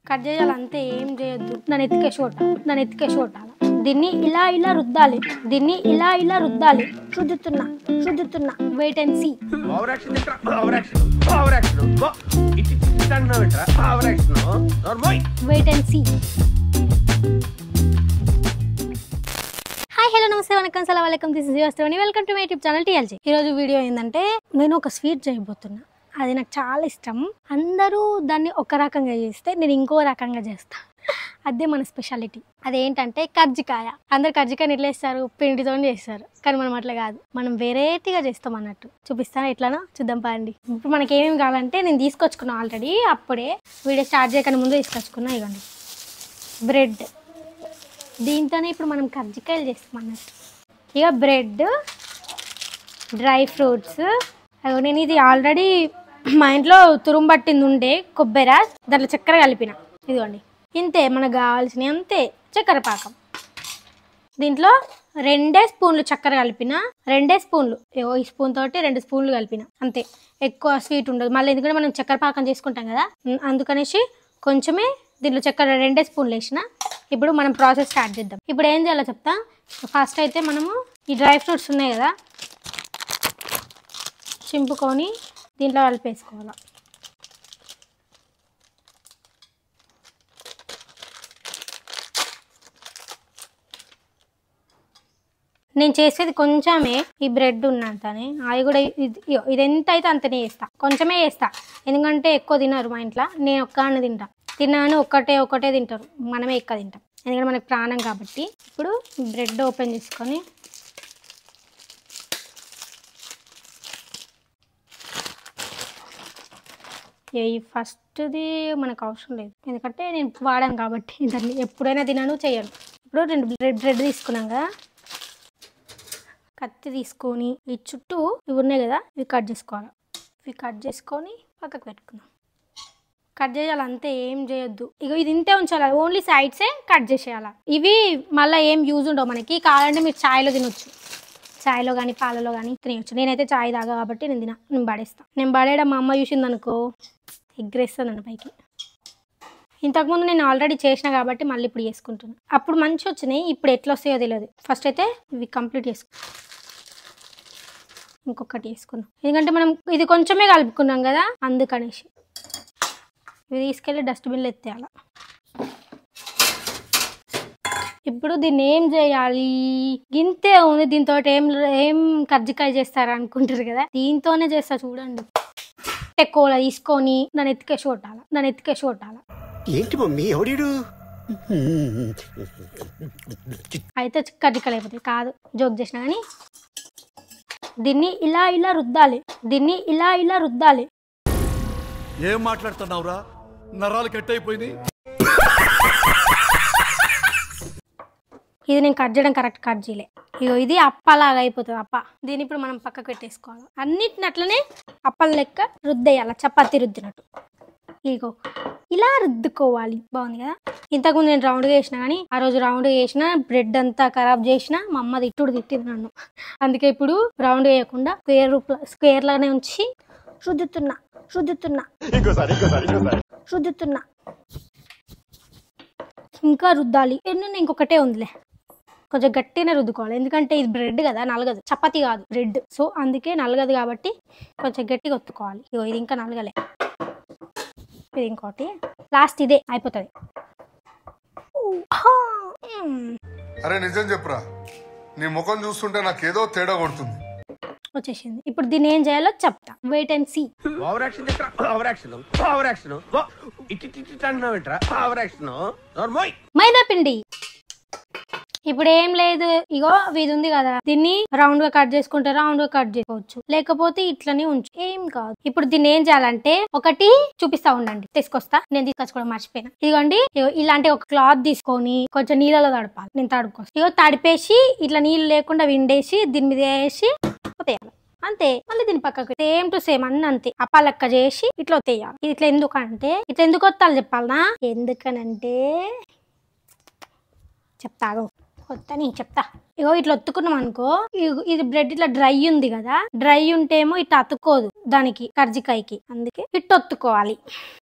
Cut చేయాలి అంతే, ఏం చేయొద్దు. నన్ను ఎత్తికేసి కొట్టాలి. దీన్ని ఇలా ఇలా రుద్దాలి, దీన్ని ఇలా ఇలా రుద్దాలి. రుద్దుతున్నా wait and see. Wait and see. Hi hello నమస్తే వనకం సలాం అలైకుం, this is your Shravani. Welcome to my YouTube channel TLG. ఈరోజు వీడియో ఏంటంటే నేను ఒక స్వీట్ చేయబోతున్నా. అది నాకు చాలా ఇష్టం. అందరూ దాన్ని ఒక రకంగా చేస్తే నేను ఇంకో రకంగా చేస్తా. అదే మన స్పెషాలిటీ. అదేంటంటే కర్జికాయ. అందరు కర్జికాయని ఎట్లా వేస్తారు, పిండితో చేస్తారు. కానీ మనం అట్లా కాదు, మనం వెరైటీగా చేస్తాం అన్నట్టు. చూపిస్తాను ఎట్లానో, చూద్దాం పదండి. ఇప్పుడు మనకి ఏమేమి కావాలంటే నేను తీసుకొచ్చుకున్నా ఆల్రెడీ, అప్పుడే వీడియో స్టార్ట్ చేయకుండా ముందు తీసుకొచ్చుకున్నా. ఇవ్వండి బ్రెడ్, దీంతోనే ఇప్పుడు మనం కర్జికాయలు చేస్తాం అన్నట్టు. ఇక బ్రెడ్, డ్రై ఫ్రూట్స్. నేను ఇది ఆల్రెడీ మా ఇంట్లో తురుంబట్టింది ఉండే కొబ్బరి, దాంట్లో చక్కెర కలిపిన. ఇదిగోండి ఇంతే మనకు కావాల్సినవి, అంతే. చక్కెర పాకం, దీంట్లో 2 స్పూన్లు చక్కెర కలిపిన, 2 స్పూన్లు, ఈ స్పూన్ తోటి 2 స్పూన్లు కలిపిన, అంతే. ఎక్కువ స్వీట్ ఉండదు మళ్ళీ, ఎందుకంటే మనం చక్కెర పాకం చేసుకుంటాం కదా, అందుకనేసి కొంచెమే దీంట్లో చక్కెర 2 స్పూన్లు వేసిన. ఇప్పుడు మనం ప్రాసెస్ స్టార్ట్ చేద్దాం. ఇప్పుడు ఏం చేయాలో చెప్తా. ఫస్ట్ అయితే మనము ఈ డ్రై ఫ్రూట్స్ ఉన్నాయి కదా, చింపుకొని దీంట్లో కలిపేసుకోవాలి. నేను చేసేది కొంచెమే, ఈ బ్రెడ్ ఉన్నంతనే. అది కూడా ఇది ఎంత అయితే అంతనే వేస్తా, కొంచెమే వేస్తా. ఎందుకంటే ఎక్కువ తినరు మా ఇంట్లో, నేను ఒక్కనే తిన్నాను. ఒకటే తింటారు, మనమే ఎక్కువ తింటాం, ఎందుకంటే మనకి ప్రాణం కాబట్టి. ఇప్పుడు బ్రెడ్ ఓపెన్ చేసుకొని ఈ ఫస్ట్ది మనకు అవసరం లేదు, ఎందుకంటే నేను వాడాను కాబట్టి. దాన్ని ఎప్పుడైనా తినను, చేయను. ఇప్పుడు 2 బ్రెడ్ తీసుకున్నాం కదా, కత్తి తీసుకొని ఈ చుట్టూ ఇవి ఉన్నాయి కదా, ఇవి కట్ చేసుకోవాలి. ఇవి కట్ చేసుకొని పక్కకు పెట్టుకుందాం. కట్ చేయాలి అంతే, ఏం చేయొద్దు. ఇక ఇది ఇంతే ఉంచాలి, ఓన్లీ సైడ్సే కట్ చేసేయాలి. ఇవి మళ్ళీ ఏం యూజ్ ఉండవు మనకి. కావాలంటే మీరు చాయ్లో తినొచ్చు, చాయ్లో కానీ పాలలో కానీ తినవచ్చు. నేనైతే చాయ్ తాగా కాబట్టి నేను పడేస్తాను. నేను పడేయడం మా అమ్మ చూసింది అనుకో, ఎగ్రేస్తుంది నన్ను పైకి. ఇంతకుముందు నేను ఆల్రెడీ చేసిన కాబట్టి మళ్ళీ ఇప్పుడు చేసుకుంటున్నాను. అప్పుడు మంచి వచ్చినాయి, ఇప్పుడు ఎట్లా వస్తాయో తెలియదు. ఫస్ట్ అయితే ఇవి కంప్లీట్ ఇంకొకటి వేసుకుందాం, ఎందుకంటే మనం ఇది కొంచెమే కలుపుకున్నాం కదా, అందుకనేసి. ఇవి తీసుకెళ్ళి డస్ట్బిన్లో ఎత్తేయాలి. ఇప్పుడు దీన్ని ఏం చేయాలి, గింతే ఉంది. దీంతో ఏం కర్జికాయ చేస్తారా అనుకుంటారు కదా, దీంతోనే చేస్తా. చూడండి, ఎక్కువ తీసుకొని నన్ను ఎత్తికేసి కొట్టాలి. ఏంటి మమ్మీ ఎవడు అయితే కర్జికాయలు అయిపోతాయి. కాదు, జోక్ చేసిన కానీ. దీన్ని ఇలా ఇలా రుద్దాలి. ఏం మాట్లాడుతున్నావురా, నరాలు కట్ అయిపోయింది. ఇది నేను కట్ చేయడం కరెక్ట్ కట్ చేయలే. ఇగో ఇది అప్పలాగా అయిపోతుంది, అప్ప. దీన్ని ఇప్పుడు మనం పక్కకు పెట్టేసుకోవాలి. అన్నిటిని అట్లనే అప్పల లెక్క రుద్దేయాలి, చపాతీ రుద్దినట్టు. ఇగో ఇలా రుద్దుకోవాలి. బాగుంది కదా. ఇంతకుముందు నేను రౌండ్గా వేసిన, కానీ ఆ రోజు రౌండ్గా వేసిన బ్రెడ్ అంతా ఖరాబ్ చేసిన. మా అమ్మ తిట్టింది నన్ను. అందుకే ఇప్పుడు రౌండ్ వేయకుండా స్క్వేర్ లానే ఉంచి రుద్దుతున్నా. ఇంకా రుద్దాలి. ఇంకొకటే ఉందిలే, కొంచెం గట్టిగానే రుద్దుకోవాలి. ఎందుకంటే ఇది బ్రెడ్ కదా, నలగదు. చపాతీ కాదు, బ్రెడ్. సో అందుకే నలగదు కాబట్టి కొంచెం గట్టిగా ఒత్తుకోవాలి. ఇగో ఇది ఇంకా నలగలే, ఇది ఇంకోటి. లాస్ట్ ఇదే అయిపోతుంది. అరే నిజం చెప్పురా, నీ ముఖం చూస్తుంటే నాకేదో తేడా కొడుతుంది. వచ్చేసింది. ఇప్పుడు దీన్ని ఏం చేయాలో చెప్తా, వెయిట్ అండ్ సీ. మైదా పిండి. ఇప్పుడు ఏం లేదు, ఇగో ఇది ఉంది కదా, దీన్ని రౌండ్ గా కట్ చేసుకుంటే రౌండ్ గా కట్ చేసుకోవచ్చు, లేకపోతే ఇట్లనే ఉంచు, ఏం కాదు. ఇప్పుడు దీన్ని ఏం చేయాలంటే ఒకటి చూపిస్తా ఉండండి, తీసుకొస్తా. నేను తీసుకొచ్చుకోవడం మర్చిపోయినా. ఇదిగోండి, ఇలాంటి ఒక క్లాత్ తీసుకొని కొంచెం నీళ్ళలో తడపాలి. నేను తడుపుకొస్తా. ఇగో తడిపేసి ఇట్లా నీళ్ళు లేకుండా విండేసి దీని మీద వేసి ఒత్తేయాలి, అంతే. మళ్ళీ దీని పక్కకు సేమ్ టు సేమ్ అన్ని అంతే అప్పాలెక్క చేసి ఇట్లా ఒత్తేయాలి. ఇట్లా ఎందుకు ఒత్తాలి చెప్పాలనా? ఎందుకనంటే చెప్తాగు. కొత్తని చెప్తా. ఇగో ఇట్లా ఒత్తుకున్నాం అనుకో, ఇది బ్రెడ్ ఇట్లా డ్రై ఉంది కదా, డ్రై ఉంటేమో ఇట్లా అతుక్కోదు దానికి కర్జికాయకి, అందుకే ఇట్టు ఒత్తుకోవాలి.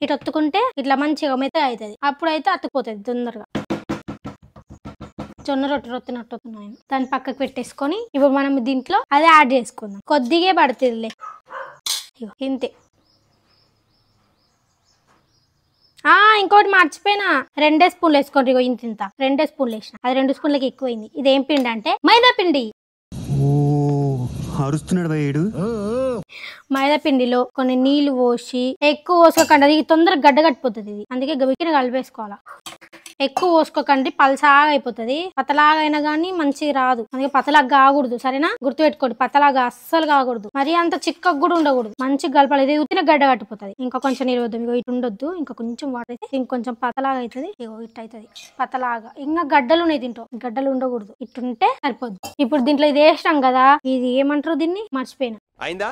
ఇటు ఒత్తుకుంటే ఇట్లా మంచిగా మెత్తగా అవుతుంది, అప్పుడైతే అతుక్కోతుంది తొందరగా. జొన్న రొట్టె రొత్తినట్టు వస్తున్నాయి. దాన్ని పక్కకు పెట్టేసుకొని ఇప్పుడు మనం దీంట్లో అదే యాడ్ చేసుకుందాం. కొద్దిగా పడుతుందిలే, ఇంతే. ఇంకోటి మర్చిపోయినా, 2 స్పూన్లు వేసుకోండి. ఇగో ఇంత 2 స్పూన్లు వేసిన, అది 2 స్పూన్లకి ఎక్కువైంది. ఇదేం పిండి అంటే మైదా పిండి. మైదా పిండిలో కొన్ని నీళ్లు పోసి, ఎక్కువ పోసుకోకండి, అది తొందరగా గడ్డ కట్టిపోతుంది. ఇది అందుకే గబికిన కలిపేసుకోవాలా. ఎక్కువ పోసుకోకండి, పలసాగా అయిపోతుంది. పతలాగా అయినా గానీ మంచిగా రాదు, అందుకే పతలాగా కాకూడదు. సరేనా, గుర్తుపెట్టుకోండి, పతలాగా అస్సలు కాకూడదు, మరి అంత చిక్కగా కూడా ఉండకూడదు. మంచిగా కలపాలి, ఇది ఉత్తిన గడ్డ కట్టిపోతుంది. ఇంకా కొంచెం నీరు వద్దు, ఇగో ఇటు ఉండొద్దు, ఇంకా కొంచెం వాటర్ అయితే ఇంకొంచెం పతలాగా అవుతుంది. ఇగో ఇటు అవుతుంది పతలాగా. ఇంకా గడ్డలు ఉన్నాయి దీంట్లో, గడ్డలు ఉండకూడదు, ఇటుంటే సరిపోద్దు. ఇప్పుడు దీంట్లో ఇది వేసినాం కదా, ఇది ఏమంటారు దీన్ని మర్చిపోయినా. అయిందా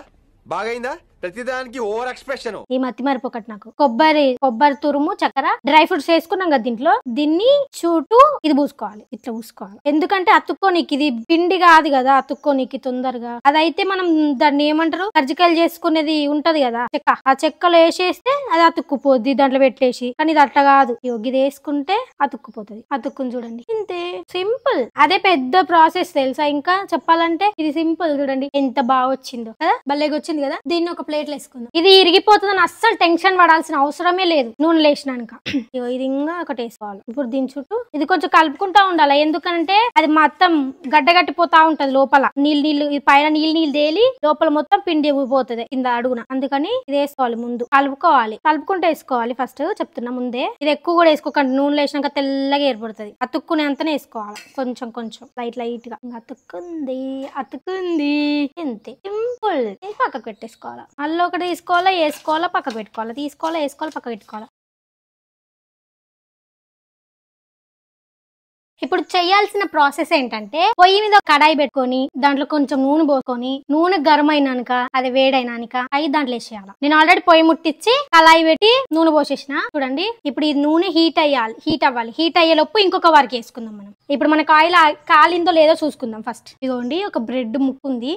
బాగైందా ప్రతిదానికి ఓవర్ ఎక్స్ప్రెషన్. ఈ మతి మరిపోకటి నాకు. కొబ్బరి తురుము, చక్కెర, డ్రై ఫ్రూట్స్ వేసుకున్నాం కదా దీంట్లో, దీన్ని చుట్టూ ఇది పూసుకోవాలి, ఇట్లా పూసుకోవాలి. ఎందుకంటే అతుక్కోనికి, ఇది పిండి కాదు కదా అతుక్కోనికి తొందరగా. అదైతే మనం దాన్ని ఏమంటారు, కర్జికాయలు చేసుకునేది ఉంటది కదా చెక్క, ఆ చెక్కలో వేసేస్తే అది అతుక్కుపోద్ది దాంట్లో పెట్టేసి. కానీ ఇది అట్లా కాదు, ఇది వేసుకుంటే అతుక్కుపోతుంది. అతుక్కుని చూడండి, ఇంతే సింపుల్. అదే పెద్ద ప్రాసెస్ తెలుసా. ఇంకా చెప్పాలంటే ఇది సింపుల్. చూడండి ఎంత బాగా వచ్చిందో కదా, భలేగా వచ్చింది కదా. దీన్ని ఒక ప్లేట్లు వేసుకుందాం. ఇది ఇరిగిపోతుందని అస్సలు టెన్షన్ పడాల్సిన అవసరమే లేదు. నూనె లేసినాక ఇది ఇంకా ఒకటి వేసుకోవాలి. ఇప్పుడు దీని చుట్టూ ఇది కొంచెం కలుపుకుంటా ఉండాలి, ఎందుకంటే అది మొత్తం గడ్డగట్టిపోతా ఉంటది లోపల. నీళ్ళు పైన నీళ్ళు తేలి లోపల మొత్తం పిండి పోతుంది కింద అడుగున. అందుకని ఇది వేసుకోవాలి, ముందు కలుపుకోవాలి. కలుపుకుంటూ వేసుకోవాలి ఫస్ట్, చెప్తున్నా ముందే. ఇది ఎక్కువ కూడా వేసుకోకండి, నూనె వేసినాక తెల్లగా ఏర్పడుతుంది. అతుక్కునే అంతనే వేసుకోవాలి, కొంచెం కొంచెం లైట్ గా. అతుక్కుంది ఇంతే సింపుల్. పక్కకు పెట్టేసుకోవాలి. మళ్ళీ ఒకటి వేసుకోవాలా పక్క పెట్టుకోవాలా, వేసుకోవాలా పక్క పెట్టుకోవాలా. ఇప్పుడు చేయాల్సిన ప్రాసెస్ ఏంటంటే, పొయ్యి మీద కడాయి పెట్టుకొని దాంట్లో కొంచెం నూనె పోసుకొని, నూనె గరం అయినాక అది వేడైనాక అవి దాంట్లో వేసేయాలి. నేను ఆల్రెడీ పొయ్యి ముట్టించి కళాయి పెట్టి నూనె పోసేసిన. చూడండి, ఇప్పుడు ఈ నూనె హీట్ అవ్వాలి. హీట్ అయ్యేలోపు ఇంకొక వరకు వేసుకుందాం మనం. ఇప్పుడు మనకు ఆయిల్ కాలిందో లేదో చూసుకుందాం ఫస్ట్. ఇదిగోండి, ఒక బ్రెడ్ ముక్కు ఉంది,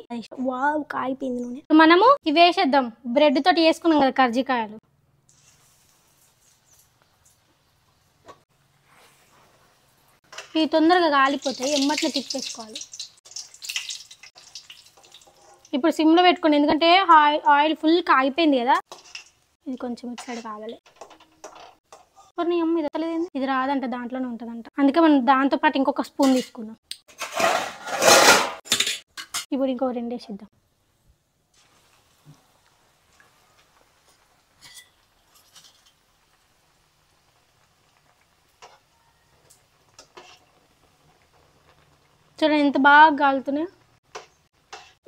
వావ్ కాలిపోయింది నూనె. మనము ఇవి వేసేద్దాం. బ్రెడ్ తోటి వేసుకున్నాం కదా కర్జికాయలు, ఇవి తొందరగా కాలిపోతాయి, ఎమ్మట్లో తిప్పేసుకోవాలి. ఇప్పుడు సిమ్లో పెట్టుకోండి, ఎందుకంటే ఆయిల్ ఫుల్ కాగిపోయింది కదా. ఇది కొంచెం ఇటు సైడ్ కావాలి. నీ అమ్మ ఇది ఎత్తలేదండి, ఇది రాదంట, దాంట్లోనే ఉంటుందంట. అందుకే మనం దాంతో పాటు ఇంకొక స్పూన్ తీసుకుందాం. ఇప్పుడు ఇంకో 2 వేసిద్దాం. చూడండి ఎంత బాగా కాలుతున్నాయో.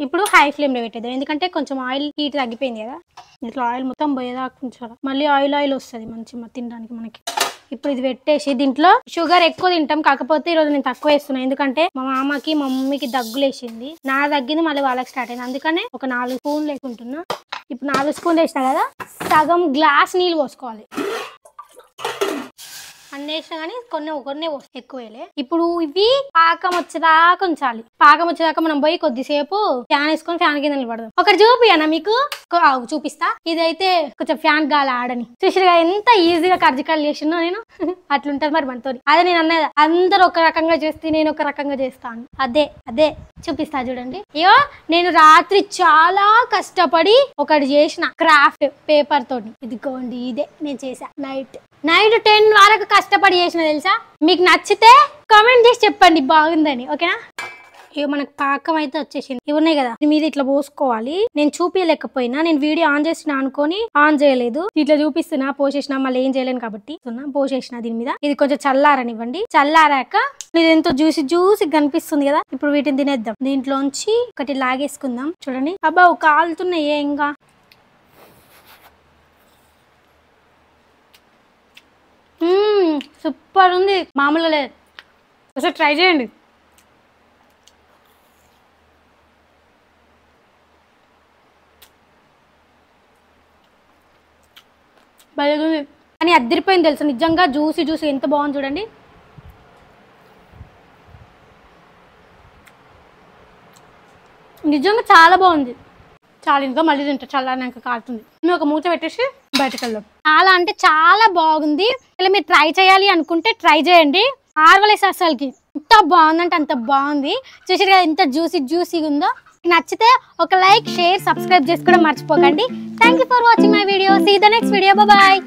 ఇప్పుడు హై ఫ్లేమ్లో పెట్టేద్దాం, ఎందుకంటే కొంచెం ఆయిల్ హీట్ తగ్గిపోయింది కదా. ఇట్లా ఆయిల్ మొత్తం పోయేదాకా ఉంచాలి, మళ్ళీ ఆయిల్ వస్తుంది మంచిగా తినడానికి మనకి. ఇప్పుడు ఇది పెట్టేసి దీంట్లో షుగర్ ఎక్కువ తింటాం, కాకపోతే ఈరోజు నేను తక్కువ వేస్తున్నాను, ఎందుకంటే మా మామకి మా మమ్మీకి దగ్గులు వేసింది, నా తగ్గింది మళ్ళీ వాళ్ళకి స్టార్ట్ అయింది. అందుకనే ఒక 4 స్పూన్లు వేసుకుంటున్నా. ఇప్పుడు 4 స్పూన్లు వేసినా కదా, సగం గ్లాస్ నీళ్ళు పోసుకోవాలి. అన్నీ వేసినా కానీ కొన్ని ఎక్కువ వేయలే. ఇప్పుడు ఇవి పాకం వచ్చేదాకా ఉంచాలి. పాకం వచ్చేదాకా మనం పోయి కొద్దిసేపు ఫ్యాన్ వేసుకొని ఫ్యాన్ కింద నిలబడదాం. ఒకటి చూపియనా మీకు, చూపిస్తా. ఇదైతే కొంచెం ఫ్యాన్ గాలి ఆడని చూసిగా ఎంత ఈజీగా కర్జికాయలు చేసినా నేను. అట్లుంటది మరి మనతో. అదే నేను అన్నది, అందరు ఒక రకంగా చేస్తే నేను ఒక రకంగా చేస్తాను. అదే చూపిస్తా చూడండి. అయ్యో నేను రాత్రి చాలా కష్టపడి ఒకటి చేసిన క్రాఫ్ట్ పేపర్ తోటి. ఇదిగోండి, ఇదే నేను చేసా. నైట్ 10 వరకు కష్టపడి చేసిన తెలుసా. మీకు నచ్చితే కామెంట్ చేసి చెప్పండి బాగుందని, ఓకేనా. ఇవి మనకు పాకం అయితే వచ్చేసింది. ఇవి ఉన్నాయి కదా, మీద ఇట్లా పోసుకోవాలి. నేను చూపించలేకపోయినా, నేను వీడియో ఆన్ చేసిన అనుకొని ఆన్ చేయలేదు, ఇట్లా చూపిస్తున్నా. పోసేసిన మళ్ళీ ఏం చేయలేను కాబట్టి పోసేసిన దీని మీద. ఇది కొంచెం చల్లారనివ్వండి. చల్లారాక ఇది ఎంతో జ్యూసి కనిపిస్తుంది కదా. ఇప్పుడు వీటిని తినేద్దాం. దీంట్లోంచి ఒకటి లాగేసుకుందాం. చూడండి, అబ్బా కాలుతున్నాయి ఇంకా. సూపర్ ఉంది, మామూలుగా లేదు. ఒకసారి ట్రై చేయండి. బాగుంది కానీ అద్దరిపోయింది తెలుసు నిజంగా. జ్యూసీ ఎంత బాగుంది చూడండి. నిజంగా చాలా బాగుంది. చాలా ఇంకా మళ్ళీ తింటా, చల్లారినాక కాలుతుంది. నువ్వు ఒక మూత పెట్టేసి బయటకు వెళ్దాం. చాలా అంటే చాలా బాగుంది. ఇలా మీరు ట్రై చేయాలి అనుకుంటే ట్రై చేయండి. ఆర్వలేసి అసలుకి ఎంత బాగుందంటే అంత బాగుంది. చూసారు కదా ఎంత జ్యూసీగా ఉందో. నచ్చితే ఒక లైక్, షేర్, సబ్స్క్రైబ్ చేసుకోవడం మర్చిపోకండి. Thank you for watching my video. See the next video. Bye.